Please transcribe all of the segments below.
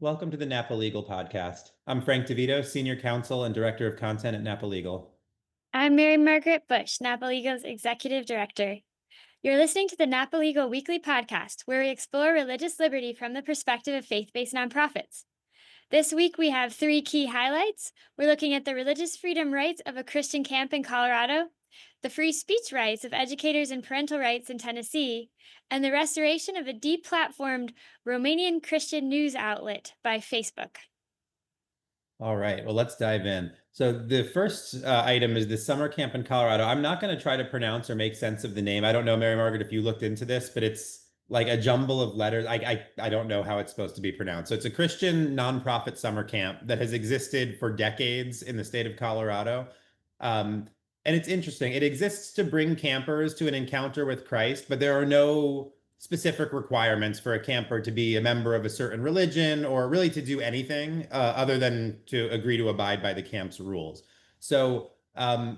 Welcome to the Napa Legal Podcast. I'm Frank DeVito, Senior Counsel and Director of Content at Napa Legal. I'm Mary Margaret Bush, Napa Legal's Executive Director. You're listening to the Napa Legal Weekly Podcast, where we explore religious liberty from the perspective of faith based nonprofits. This week, we have three key highlights. We're looking at the religious freedom rights of a Christian camp in Colorado, the free speech rights of educators and parental rights in Tennessee, and the restoration of a deplatformed Romanian Christian news outlet by Facebook. All right, well, let's dive in. So the first item is the summer camp in Colorado. I'm not going to try to pronounce or make sense of the name. I don't know, Mary Margaret, if you looked into this, but it's like a jumble of letters. I don't know how it's supposed to be pronounced. So it's a Christian nonprofit summer camp that has existed for decades in the state of Colorado. And it's interesting. It exists to bring campers to an encounter with Christ, but there are no specific requirements for a camper to be a member of a certain religion or really to do anything other than to agree to abide by the camp's rules. So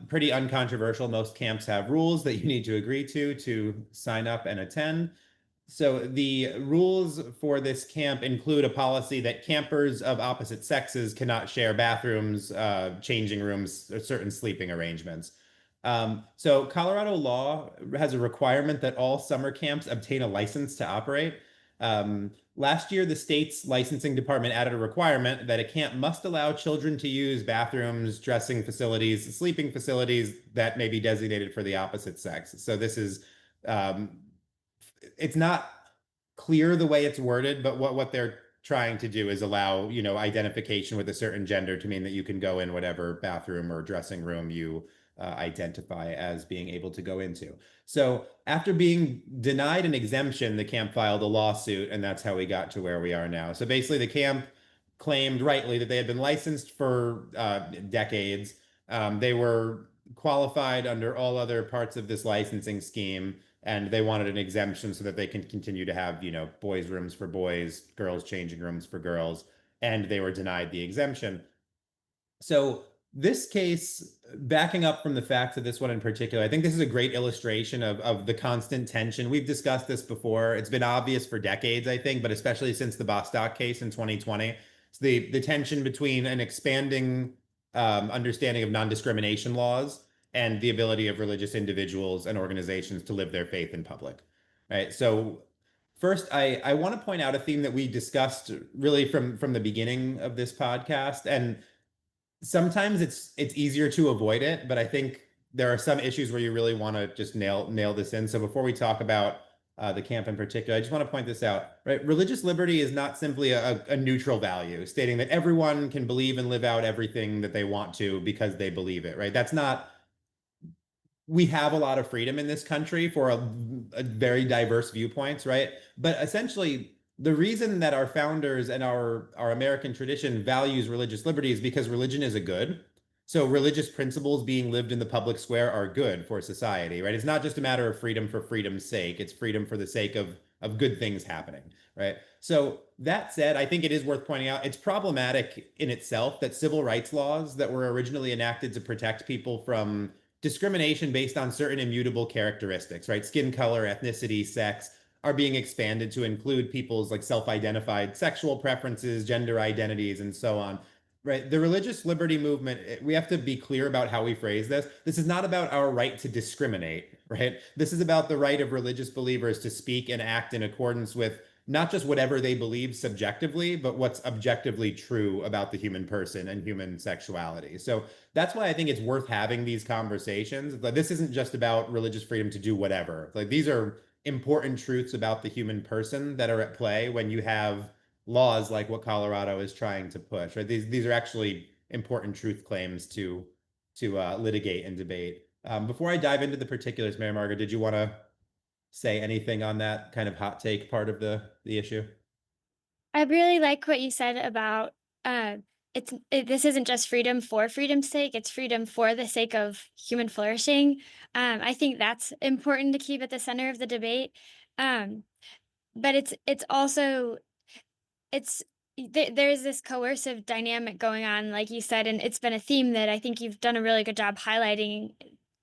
pretty uncontroversial. Most camps have rules that you need to agree to sign up and attend. So the rules for this camp include a policy that campers of opposite sexes cannot share bathrooms, changing rooms, or certain sleeping arrangements. So Colorado law has a requirement that all summer camps obtain a license to operate. Last year, the state's licensing department added a requirement that a camp must allow children to use bathrooms, dressing facilities, sleeping facilities that may be designated for the opposite sex. So this is, it's not clear the way it's worded, but what they're trying to do is allow, identification with a certain gender to mean that you can go in whatever bathroom or dressing room you identify as being able to go into. So after being denied an exemption, the camp filed a lawsuit, and that's how we got to where we are now. So basically, the camp claimed rightly that they had been licensed for decades. They were qualified under all other parts of this licensing scheme, and they wanted an exemption so that they can continue to have, boys' rooms for boys, girls' changing rooms for girls, and they were denied the exemption. So this case, backing up from the facts of this one in particular, I think this is a great illustration of the constant tension. We've discussed this before. It's been obvious for decades, I think, but especially since the Bostock case in 2020. It's the tension between an expanding understanding of non-discrimination laws and the ability of religious individuals and organizations to live their faith in public. Right. So first, I want to point out a theme that we discussed really from the beginning of this podcast, and sometimes it's easier to avoid it, but I think there are some issues where you really want to just nail this in. So before we talk about the camp in particular, I just want to point this out, right? Religious liberty is not simply a neutral value, stating that everyone can believe and live out everything that they want to because they believe it, right? That's not, we have a lot of freedom in this country for a very diverse viewpoints, right? But essentially, the reason that our founders and our American tradition values religious liberty is because religion is a good. So religious principles being lived in the public square are good for society, right? It's not just a matter of freedom for freedom's sake. It's freedom for the sake of good things happening, right? So that said, I think it is worth pointing out it's problematic in itself that civil rights laws that were originally enacted to protect people from discrimination based on certain immutable characteristics, right? Skin color, ethnicity, sex, are being expanded to include people's like self-identified sexual preferences, gender identities, and so on. Right. The religious liberty movement, we have to be clear about how we phrase this. This is not about our right to discriminate, right? This is about the right of religious believers to speak and act in accordance with not just whatever they believe subjectively, but what's objectively true about the human person and human sexuality. So that's why I think it's worth having these conversations. But this isn't just about religious freedom to do whatever. Like these are important truths about the human person that are at play when you have laws like what Colorado is trying to push. Right? These are actually important truth claims to litigate and debate. Before I dive into the particulars, Mary Margaret, did you want to say anything on that kind of hot take part of the issue? I really like what you said about this isn't just freedom for freedom's sake, it's freedom for the sake of human flourishing. I think that's important to keep at the center of the debate. Um, but it's also it's there's this coercive dynamic going on, like you said, and it's been a theme that I think you've done a really good job highlighting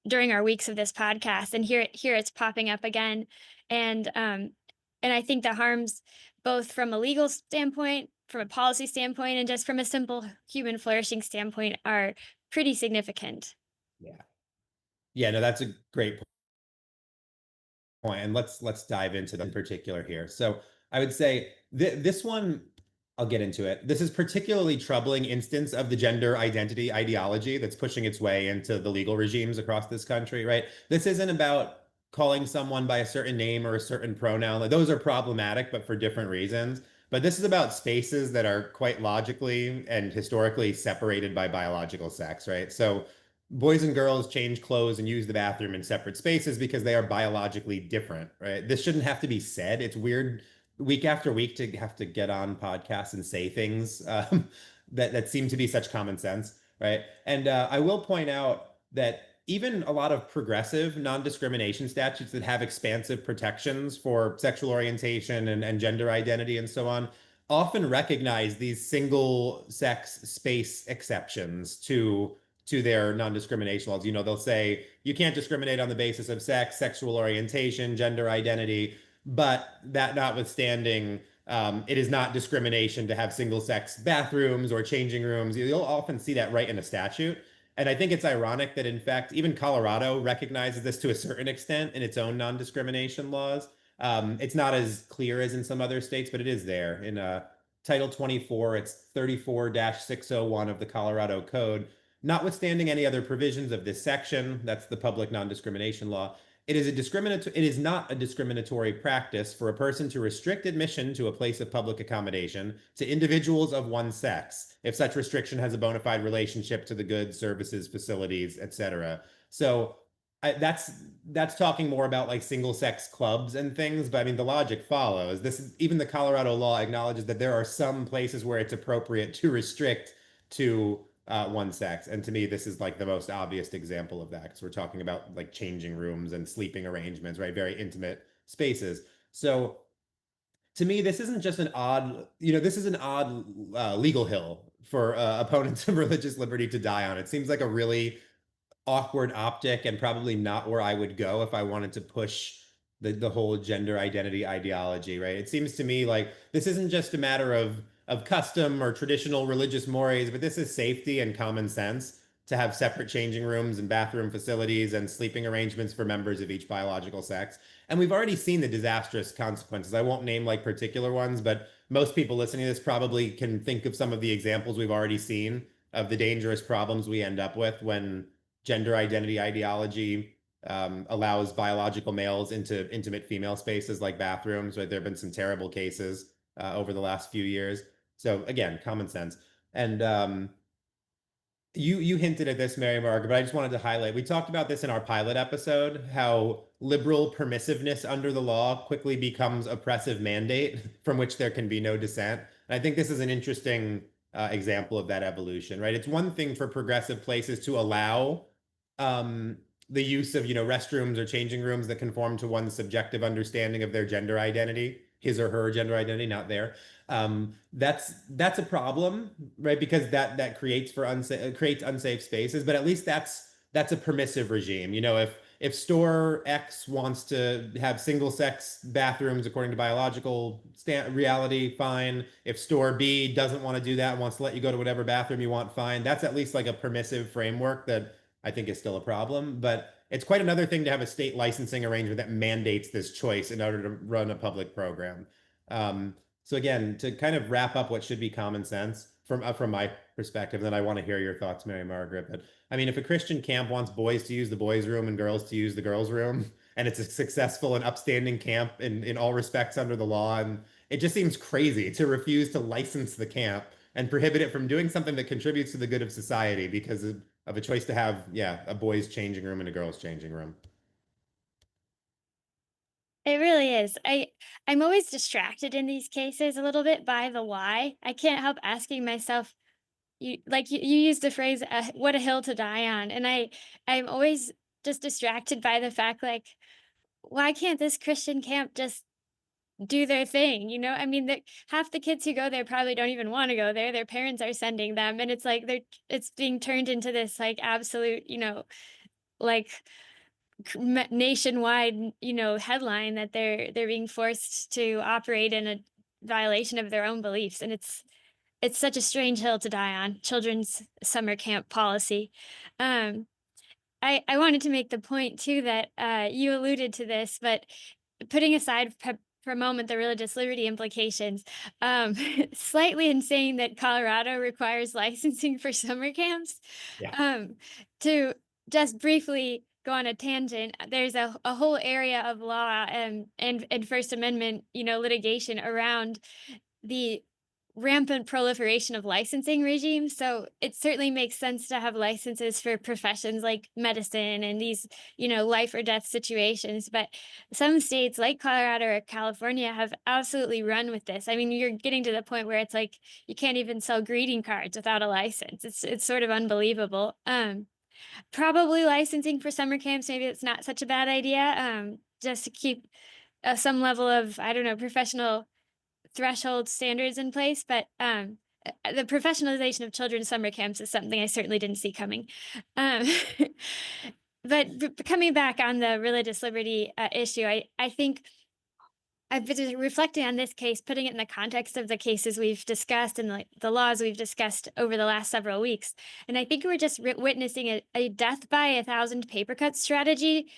during our weeks of this podcast. And here it's popping up again, and I think the harms, both from a legal standpoint from a policy standpoint and just from a simple human flourishing standpoint are pretty significant. Yeah. Yeah, no, that's a great point, and let's dive into them in particular here. So I would say this one, I'll get into it. This is particularly troubling instance of the gender identity ideology that's pushing its way into the legal regimes across this country, right? This isn't about calling someone by a certain name or a certain pronoun. Like, those are problematic, but for different reasons. But this is about spaces that are quite logically and historically separated by biological sex, right? So boys and girls change clothes and use the bathroom in separate spaces because they are biologically different, right? This shouldn't have to be said. It's weird week after week to have to get on podcasts and say things that seem to be such common sense, right? And I will point out that even a lot of progressive non-discrimination statutes that have expansive protections for sexual orientation and gender identity and so on often recognize these single sex space exceptions to their non-discrimination laws. You know, they'll say you can't discriminate on the basis of sex, sexual orientation, gender identity, but that notwithstanding, it is not discrimination to have single-sex bathrooms or changing rooms. You'll often see that right in a statute. And I think it's ironic that, in fact, even Colorado recognizes this to a certain extent in its own non-discrimination laws. It's not as clear as in some other states, but it is there. In Title 24, it's 34-601 of the Colorado Code. Notwithstanding any other provisions of this section, that's the public non-discrimination law, it is not a discriminatory practice for a person to restrict admission to a place of public accommodation to individuals of one sex, if such restriction has a bona fide relationship to the goods, services, facilities, etc. So that's talking more about like single sex clubs and things, but I mean the logic follows. This is even the Colorado law acknowledges that there are some places where it's appropriate to restrict to one sex. And to me, this is like the most obvious example of that because we're talking about like changing rooms and sleeping arrangements, right? Very intimate spaces. So to me, this isn't just an odd, this is an odd legal hill for opponents of religious liberty to die on. It seems like a really awkward optic and probably not where I would go if I wanted to push the whole gender identity ideology, right? It seems to me like this isn't just a matter of custom or traditional religious mores, but this is safety and common sense to have separate changing rooms and bathroom facilities and sleeping arrangements for members of each biological sex. And we've already seen the disastrous consequences. I won't name like particular ones, but most people listening to this probably can think of some of the examples we've already seen of the dangerous problems we end up with when gender identity ideology allows biological males into intimate female spaces like bathrooms. Right? There have been some terrible cases over the last few years. So again, common sense. And you hinted at this, Mary Margaret, but I just wanted to highlight. We talked about this in our pilot episode, how liberal permissiveness under the law quickly becomes oppressive mandate from which there can be no dissent. And I think this is an interesting example of that evolution, right? It's one thing for progressive places to allow the use of, restrooms or changing rooms that conform to one's subjective understanding of their gender identity, his or her gender identity, not their. That's a problem, right? Because that creates unsafe spaces. But at least that's a permissive regime. If store X wants to have single sex bathrooms according to biological reality, fine. If store B doesn't want to do that, wants to let you go to whatever bathroom you want, fine. That's at least like a permissive framework that I think is still a problem. But it's quite another thing to have a state licensing arrangement that mandates this choice in order to run a public program. So again, to kind of wrap up what should be common sense from my perspective, then I want to hear your thoughts, Mary Margaret. But I mean, if a Christian camp wants boys to use the boys' room and girls to use the girls' room, and it's a successful and upstanding camp in all respects under the law, and it just seems crazy to refuse to license the camp and prohibit it from doing something that contributes to the good of society because of a choice to have, yeah, a boys' changing room and a girls' changing room. It really is. I'm always distracted in these cases a little bit by the why. I can't help asking myself, you used the phrase, "What a hill to die on," and I'm always just distracted by the fact, like, why can't this Christian camp just do their thing? I mean, half the kids who go there probably don't even want to go there. Their parents are sending them, and it's like it's being turned into this like absolute, like nationwide, headline that they're being forced to operate in a violation of their own beliefs, and it's such a strange hill to die on, children's summer camp policy. Um, I wanted to make the point too that you alluded to this, but putting aside for a moment the religious liberty implications, um, slightly insane that Colorado requires licensing for summer camps. Yeah. Um, to just briefly go on a tangent, there's a whole area of law and First Amendment, litigation around the rampant proliferation of licensing regimes. So it certainly makes sense to have licenses for professions like medicine and these, life or death situations. But some states like Colorado or California have absolutely run with this. I mean, you're getting to the point where it's like you can't even sell greeting cards without a license. It's sort of unbelievable. Probably licensing for summer camps, maybe it's not such a bad idea. Just to keep some level of, I don't know, professional threshold standards in place, but the professionalization of children's summer camps is something I certainly didn't see coming. Um, but coming back on the religious liberty issue, I think I've been reflecting on this case, putting it in the context of the cases we've discussed and like the laws we've discussed over the last several weeks. And I think we're just witnessing a death by a thousand paper cuts strategy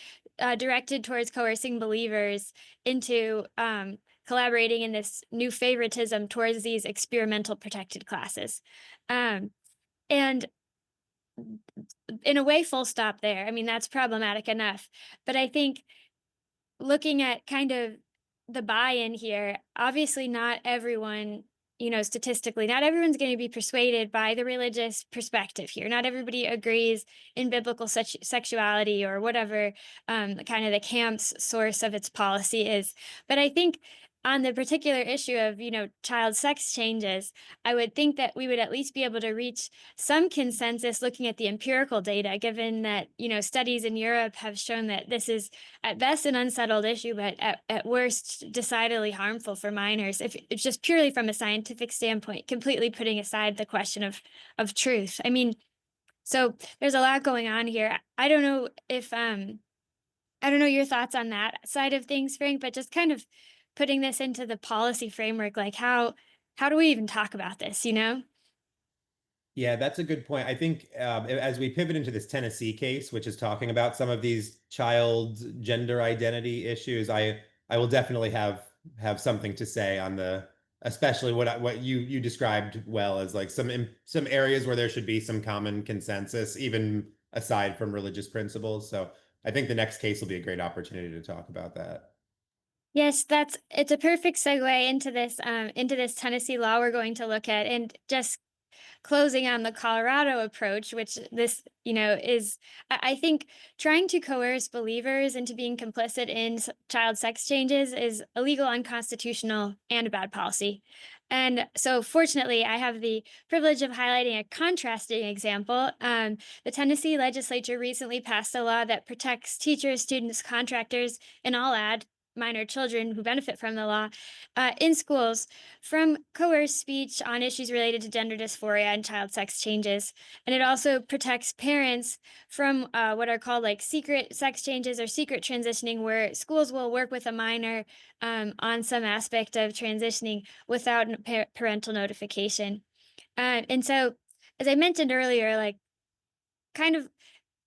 directed towards coercing believers into collaborating in this new favoritism towards these experimental protected classes. Um, and in a way, full stop there. I mean, that's problematic enough. But I think looking at kind of the buy-in here, obviously not everyone, statistically, not everyone's going to be persuaded by the religious perspective here. Not everybody agrees in biblical sexuality or whatever kind of the camp's source of its policy is. But I think on the particular issue of, child sex changes, I would think that we would at least be able to reach some consensus looking at the empirical data, given that, studies in Europe have shown that this is at best an unsettled issue, but at worst decidedly harmful for minors. If it's just purely from a scientific standpoint, completely putting aside the question of truth. I mean, so there's a lot going on here. I don't know if I don't know your thoughts on that side of things, Frank, but just kind of putting this into the policy framework, like how do we even talk about this, Yeah, that's a good point. I think as we pivot into this Tennessee case, which is talking about some of these child gender identity issues, I will definitely have something to say on the especially what you described well as like some areas where there should be some common consensus, even aside from religious principles. So I think the next case will be a great opportunity to talk about that. Yes, it's a perfect segue into this Tennessee law we're going to look at, and just closing on the Colorado approach, which this, is, I think trying to coerce believers into being complicit in child sex changes is illegal, unconstitutional, and a bad policy. And so, fortunately, I have the privilege of highlighting a contrasting example. The Tennessee legislature recently passed a law that protects teachers, students, contractors, and all minor children who benefit from the law in schools from coerced speech on issues related to gender dysphoria and child sex changes. And it also protects parents from what are called like secret sex changes or secret transitioning, where schools will work with a minor on some aspect of transitioning without parental notification. And so, as I mentioned earlier, like kind of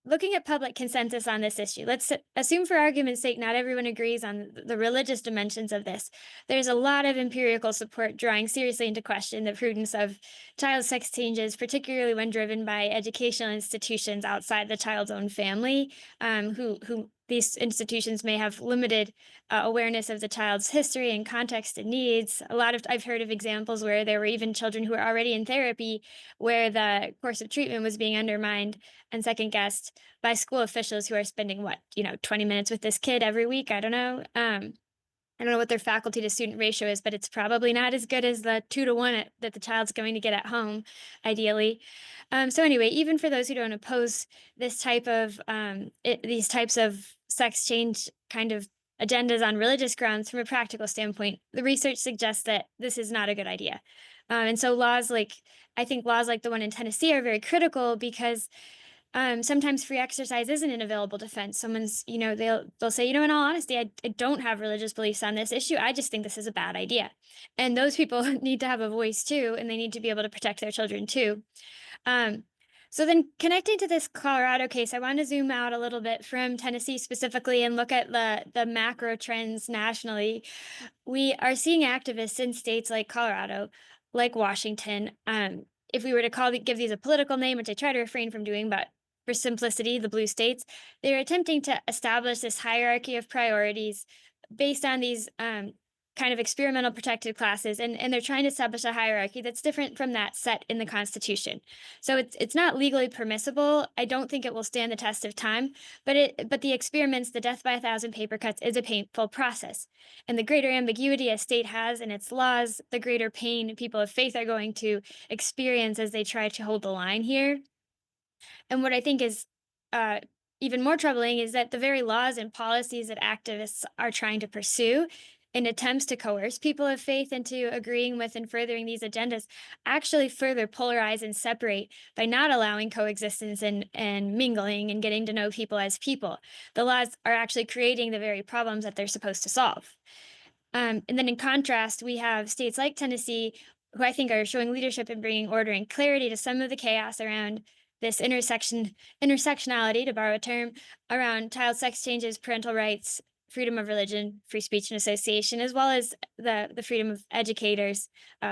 looking at public consensus on this issue, let's assume for argument's sake not everyone agrees on the religious dimensions of this. There's a lot of empirical support drawing seriously into question the prudence of child sex changes, particularly when driven by educational institutions outside the child's own family, who these institutions may have limited awareness of the child's history and context and needs. I've heard of examples where there were even children who were already in therapy where the course of treatment was being undermined and second guessed by school officials who are spending 20 minutes with this kid every week. I don't know. I don't know what their faculty to student ratio is, but it's probably not as good as the 2 to 1 that the child's going to get at home, ideally. So anyway, even for those who don't oppose this type of these types of sex change kind of agendas on religious grounds, from a practical standpoint, the research suggests that this is not a good idea. And so I think laws like the one in Tennessee are very critical because Sometimes free exercise isn't an available defense. Someone's, they'll say, in all honesty, I don't have religious beliefs on this issue. I just think this is a bad idea. And those people need to have a voice too, and they need to be able to protect their children too. Um, so then connecting to this Colorado case, I want to zoom out a little bit from Tennessee specifically and look at the macro trends nationally. We are seeing activists in states like Colorado, like Washington. If we were to give these a political name, which I try to refrain from doing, but for simplicity, the blue states, they're attempting to establish this hierarchy of priorities based on these kind of experimental protected classes, and they're trying to establish a hierarchy that's different from that set in the Constitution. So it's not legally permissible. I don't think it will stand the test of time, but the experiments, the death by a thousand paper cuts, is a painful process. And the greater ambiguity a state has in its laws, the greater pain people of faith are going to experience as they try to hold the line here. And what I think is uh, even more troubling is that the very laws and policies that activists are trying to pursue in attempts to coerce people of faith into agreeing with and furthering these agendas actually further polarize and separate by not allowing coexistence and mingling and getting to know people as people. The laws are actually creating the very problems that they're supposed to solve. And then in contrast, we have states like Tennessee, who I think are showing leadership in bringing order and clarity to some of the chaos around this intersectionality, to borrow a term, around child sex changes, parental rights, freedom of religion, free speech and association, as well as the freedom of educators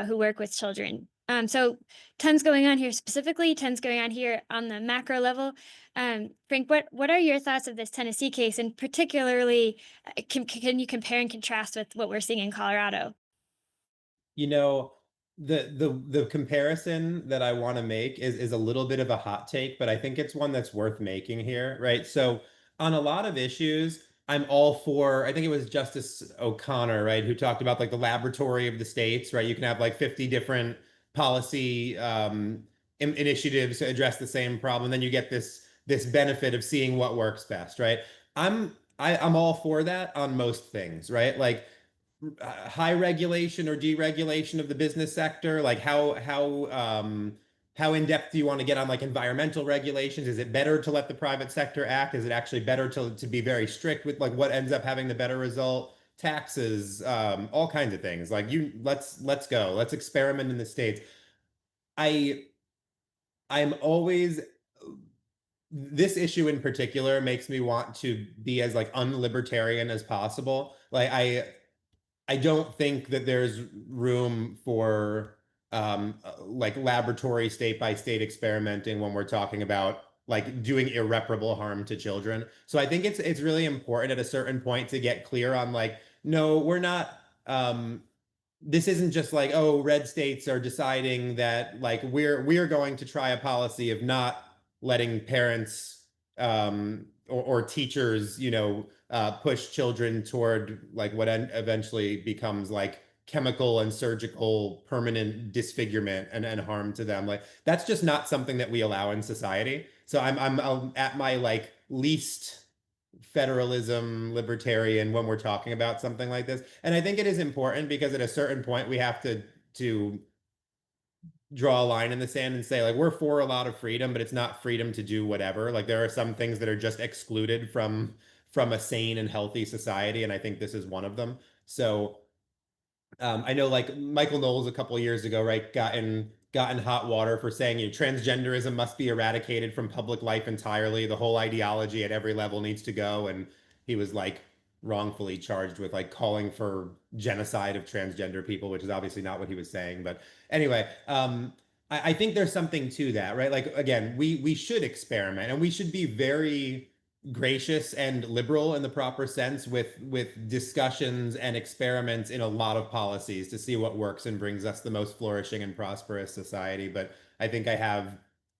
who work with children. So tons going on here specifically, tons going on here on the macro level. Frank, what are your thoughts of this Tennessee case, and particularly can you compare and contrast with what we're seeing in Colorado? You know, the comparison that I want to make is a little bit of a hot take, but I think it's one that's worth making here, right? So on a lot of issues, I'm all for, I think it was Justice O'Connor, right, who talked about like the laboratory of the states, right? You can have like 50 different policy initiatives to address the same problem. Then you get this benefit of seeing what works best, right? I'm all for that on most things, right? Like high regulation or deregulation of the business sector? Like how in depth do you want to get on like environmental regulations? Is it better to let the private sector act? Is it actually better to be very strict with like what ends up having the better result? Taxes, all kinds of things. Like you let's go. Let's experiment in the States. I I'm always this issue in particular makes me want to be as like unlibertarian as possible. Like I don't think that there's room for like laboratory state by state experimenting when we're talking about like doing irreparable harm to children. So I think it's really important at a certain point to get clear on like, no, we're not this isn't just like, oh, red states are deciding that like we're going to try a policy of not letting parents or teachers, push children toward like what eventually becomes like chemical and surgical permanent disfigurement and harm to them. Like that's just not something that we allow in society. So I'm at my like least federalism libertarian when we're talking about something like this. And I think it is important because at a certain point we have to draw a line in the sand and say like we're for a lot of freedom, but it's not freedom to do whatever. Like there are some things that are just excluded from a sane and healthy society, and I think this is one of them. So I know like Michael Knowles a couple of years ago, right, got in hot water for saying transgenderism must be eradicated from public life entirely. The whole ideology at every level needs to go, and he was like wrongfully charged with like calling for genocide of transgender people, which is obviously not what he was saying. But anyway, I think there's something to that, right? Like again, we should experiment and we should be very gracious and liberal in the proper sense with discussions and experiments in a lot of policies to see what works and brings us the most flourishing and prosperous society. But I think I have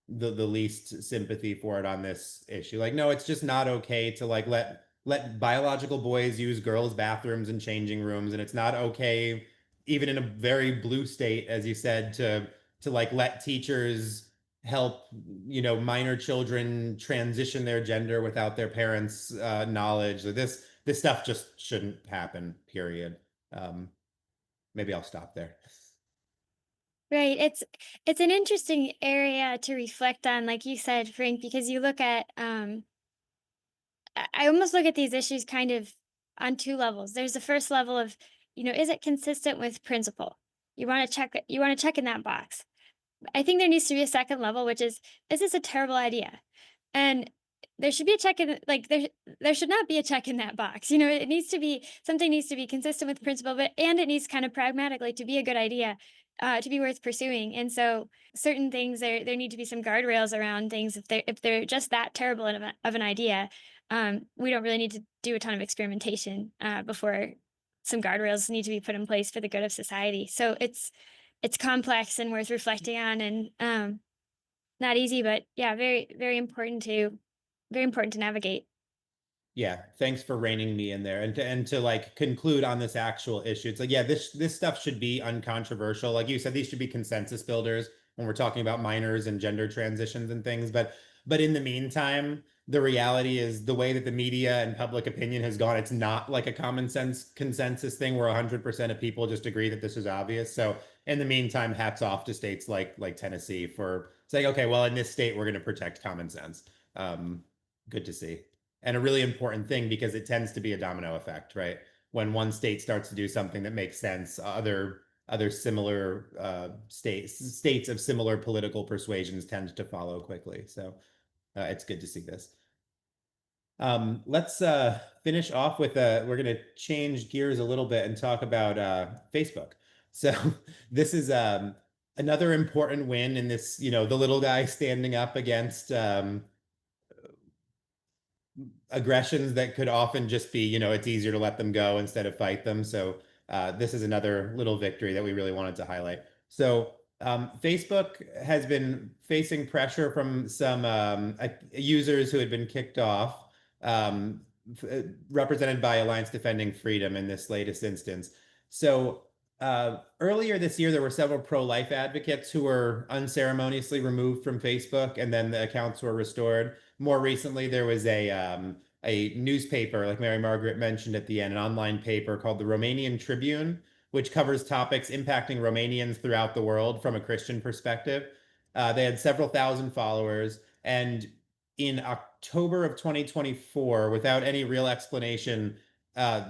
the least sympathy for it on this issue. Like, no, it's just not okay to like let biological boys use girls' bathrooms and changing rooms, and it's not okay, even in a very blue state, as you said, to like let teachers help minor children transition their gender without their parents knowledge. This stuff just shouldn't happen, period. um Maybe I'll stop there. Right. It's an interesting area to reflect on, like you said, Frank, because you look at I almost look at these issues kind of on two levels. There's the first level of, is it consistent with principle? You want to check in that box. I think there needs to be a second level, which is this a terrible idea? And there should be a check in, like there should not be a check in that box. It needs to be something needs to be consistent with principle, but and it needs kind of pragmatically to be a good idea, to be worth pursuing. And so certain things there need to be some guardrails around things if they're just that terrible of an idea. We don't really need to do a ton of experimentation before some guardrails need to be put in place for the good of society. So it's complex and worth reflecting on, and not easy, but yeah, very very important to navigate. Yeah, thanks for reining me in there. And to like conclude on this actual issue, it's like, yeah, this stuff should be uncontroversial. Like you said, these should be consensus builders when we're talking about minors and gender transitions and things. But in the meantime, the reality is the way that the media and public opinion has gone, it's not like a common sense consensus thing where 100% of people just agree that this is obvious. So in the meantime, hats off to states like Tennessee for saying, okay, well, in this state, we're going to protect common sense. Um, Good to see, and a really important thing because it tends to be a domino effect, right? When one state starts to do something that makes sense, other similar states of similar political persuasions tend to follow quickly. So it's good to see this. Let's finish off with we're going to change gears a little bit and talk about Facebook. So this is another important win in this, the little guy standing up against aggressions that could often just be, it's easier to let them go instead of fight them. So this is another little victory that we really wanted to highlight. So Facebook has been facing pressure from some users who had been kicked off, um, represented by Alliance Defending Freedom in this latest instance. So earlier this year, there were several pro-life advocates who were unceremoniously removed from Facebook, and then the accounts were restored. More recently, there was a newspaper, like Mary Margaret mentioned at the end, an online paper called the Romanian Tribune, which covers topics impacting Romanians throughout the world from a Christian perspective. They had several thousand followers, and in October of 2024, without any real explanation, uh,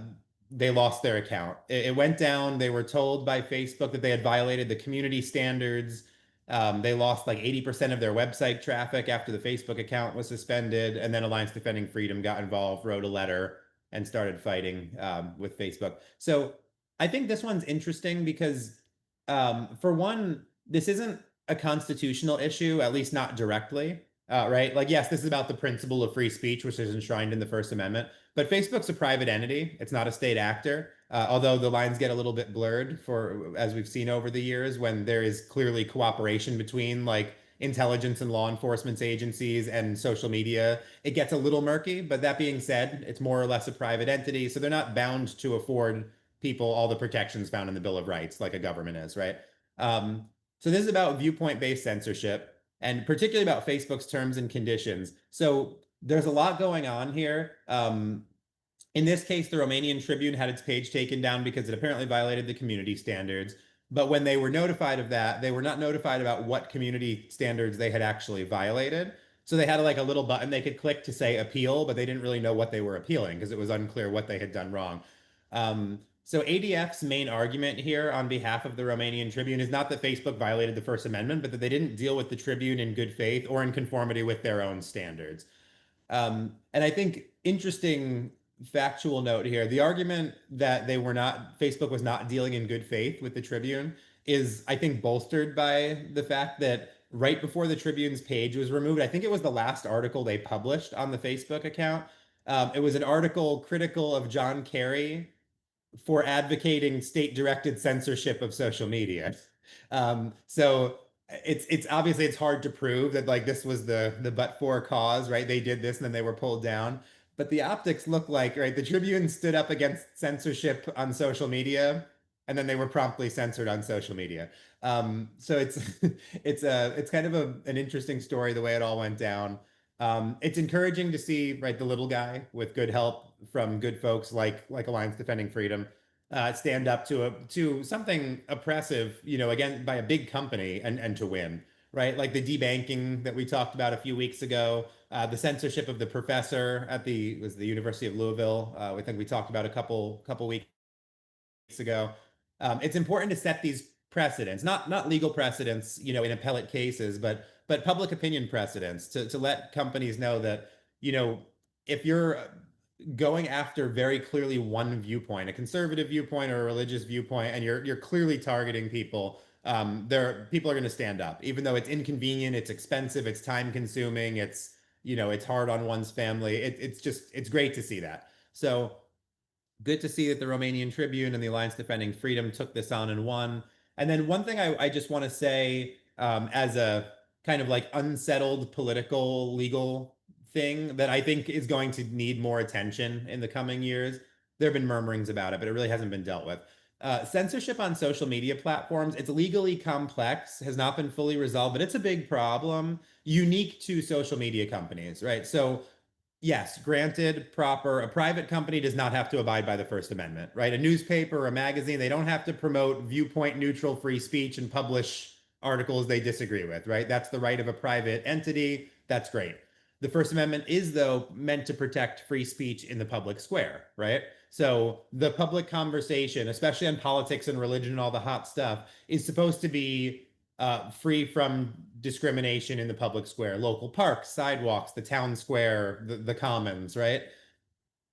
they lost their account. It went down. They were told by Facebook that they had violated the community standards. They lost like 80% of their website traffic after the Facebook account was suspended. And then Alliance Defending Freedom got involved, wrote a letter, and started fighting with Facebook. So I think this one's interesting because, for one, this isn't a constitutional issue, at least not directly. Right? Like, yes, this is about the principle of free speech, which is enshrined in the First Amendment. But Facebook's a private entity. It's not a state actor. Although the lines get a little bit blurred for, as we've seen over the years, when there is clearly cooperation between like intelligence and law enforcement agencies and social media, it gets a little murky. But that being said, it's more or less a private entity, so they're not bound to afford people all the protections found in the Bill of Rights like a government is, right? Um, so this is about viewpoint-based censorship and particularly about Facebook's terms and conditions. So there's a lot going on here. In this case, the Romanian Tribune had its page taken down because it apparently violated the community standards. But when they were notified of that, they were not notified about what community standards they had actually violated. So they had like a little button they could click to say appeal, but they didn't really know what they were appealing because it was unclear what they had done wrong. So ADF's main argument here on behalf of the Romanian Tribune is not that Facebook violated the First Amendment, but that they didn't deal with the Tribune in good faith or in conformity with their own standards. And I think interesting factual note here, the argument that Facebook was not dealing in good faith with the Tribune is, I think, bolstered by the fact that right before the Tribune's page was removed, I think it was the last article they published on the Facebook account. It was an article critical of John Kerry for advocating state-directed censorship of social media. So it's obviously it's hard to prove that like this was the but for cause, right? They did this and then they were pulled down. But the optics look like, right, the Tribune stood up against censorship on social media, and then they were promptly censored on social media. So it's it's kind of an interesting story the way it all went down. It's encouraging to see, right, the little guy with good help from good folks like Alliance Defending Freedom. stand up to something oppressive, again by a big company and to win, right? Like the debanking that we talked about a few weeks ago, the censorship of the professor at the University of Louisville. I think we talked about a couple weeks ago. It's important to set these precedents, not legal precedents, in appellate cases, but public opinion precedents to let companies know that, you know, if you're going after very clearly one viewpoint, a conservative viewpoint or a religious viewpoint, and you're clearly targeting people, people are going to stand up, even though it's inconvenient, it's expensive, it's time consuming, it's hard on one's family. It's great to see that. So good to see that the Romanian Tribune and the Alliance Defending Freedom took this on and won. And then one thing I just want to say, as a kind of like unsettled political legal thing that I think is going to need more attention in the coming years. There have been murmurings about it, but it really hasn't been dealt with. Censorship on social media platforms, it's legally complex, has not been fully resolved, but it's a big problem unique to social media companies, right? So yes, granted, a private company does not have to abide by the First Amendment, right? A newspaper or a magazine, they don't have to promote viewpoint neutral free speech and publish articles they disagree with, right? That's the right of a private entity. That's great. The First Amendment is, though, meant to protect free speech in the public square, right? So the public conversation, especially on politics and religion and all the hot stuff, is supposed to be free from discrimination in the public square, local parks, sidewalks, the town square, the commons, right?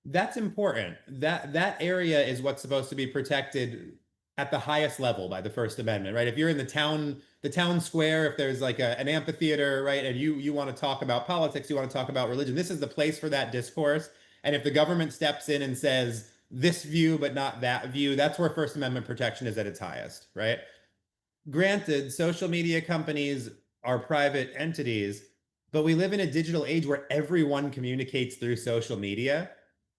That's important. That area is what's supposed to be protected at the highest level by the First Amendment, right? If you're in the town square, if there's like an amphitheater, right, and you want to talk about politics, you want to talk about religion, this is the place for that discourse. And if the government steps in and says this view but not that view, that's where First Amendment protection is at its highest, right? Granted, social media companies are private entities, but we live in a digital age where everyone communicates through social media,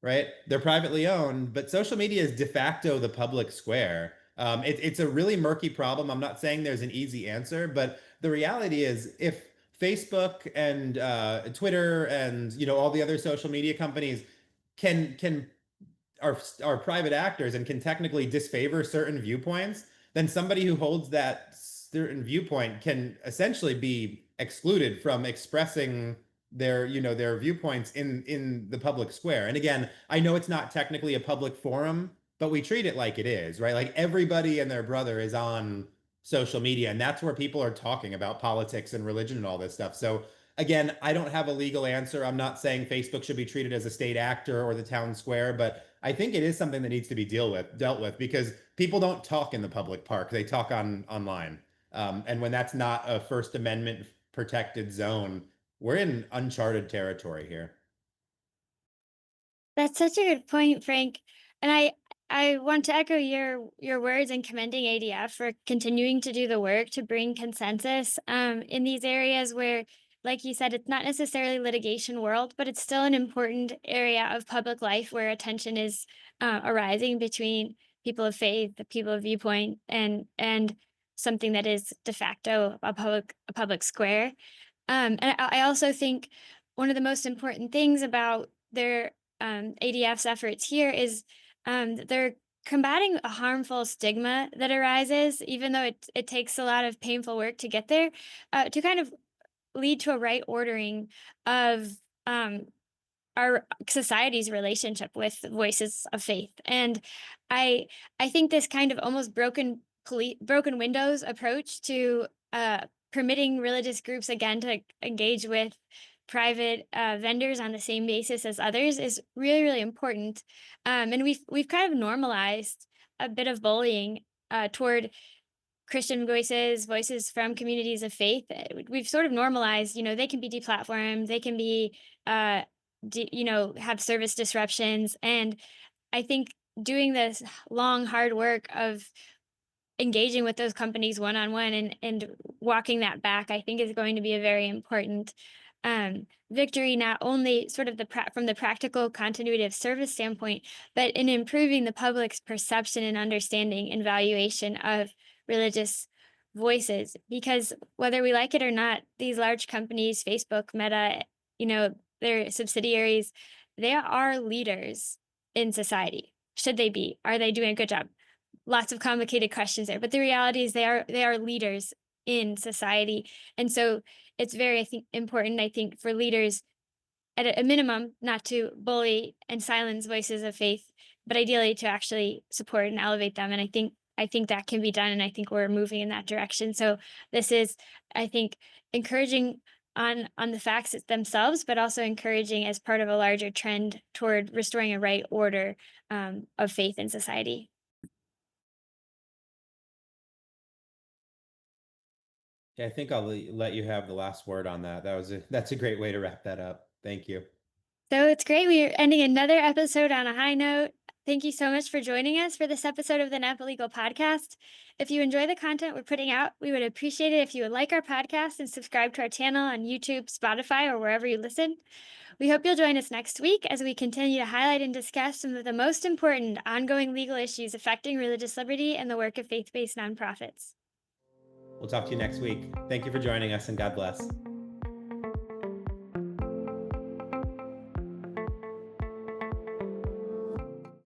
right? They're privately owned, but social media is de facto the public square. It's a really murky problem. I'm not saying there's an easy answer, but the reality is if Facebook and Twitter and all the other social media companies can are private actors and can technically disfavor certain viewpoints, then somebody who holds that certain viewpoint can essentially be excluded from expressing their viewpoints in the public square. And again, I know it's not technically a public forum, but we treat it like it is, right? Like everybody and their brother is on social media, and that's where people are talking about politics and religion and all this stuff. So again, I don't have a legal answer. I'm not saying Facebook should be treated as a state actor or the town square, but I think it is something that needs to be dealt with because people don't talk in the public park; they talk online. And when that's not a First Amendment protected zone, we're in uncharted territory here. That's such a good point, Frank. And I want to echo your words in commending ADF for continuing to do the work to bring consensus in these areas where, like you said, it's not necessarily litigation world, but it's still an important area of public life where attention is arising between people of faith, the people of viewpoint, and something that is de facto a public square. And I also think one of the most important things about their ADF's efforts here is that they're combating a harmful stigma that arises, even though it takes a lot of painful work to get there, to kind of lead to a right ordering of um, our society's relationship with voices of faith. And I I think this kind of almost broken windows approach to permitting religious groups again to engage with private vendors on the same basis as others is really really important. And we've kind of normalized a bit of bullying toward Christian voices from communities of faith. We've sort of normalized, they can be deplatformed, they can be, uh, have service disruptions. And I think doing this long, hard work of engaging with those companies one on one and walking that back, I think is going to be a very important victory, not only sort of from the practical continuity of service standpoint, but in improving the public's perception and understanding and valuation of religious voices. Because whether we like it or not, these large companies, Facebook, Meta, their subsidiaries, they are leaders in society. Should they be? Are they doing a good job? Lots of complicated questions there, but the reality is they are leaders in society, and so it's very, I think, important, I think, for leaders at a minimum not to bully and silence voices of faith, but ideally to actually support and elevate them. And I think that can be done, and I think we're moving in that direction. So this is, I think, encouraging on the facts themselves, but also encouraging as part of a larger trend toward restoring a right order of faith in society. Yeah, I think I'll let you have the last word on that. That's a great way to wrap that up. Thank you. So it's great. We are ending another episode on a high note. Thank you so much for joining us for this episode of the Napa Legal Podcast. If you enjoy the content we're putting out, we would appreciate it if you would like our podcast and subscribe to our channel on YouTube, Spotify, or wherever you listen. We hope you'll join us next week as we continue to highlight and discuss some of the most important ongoing legal issues affecting religious liberty and the work of faith based nonprofits. We'll talk to you next week. Thank you for joining us, and God bless.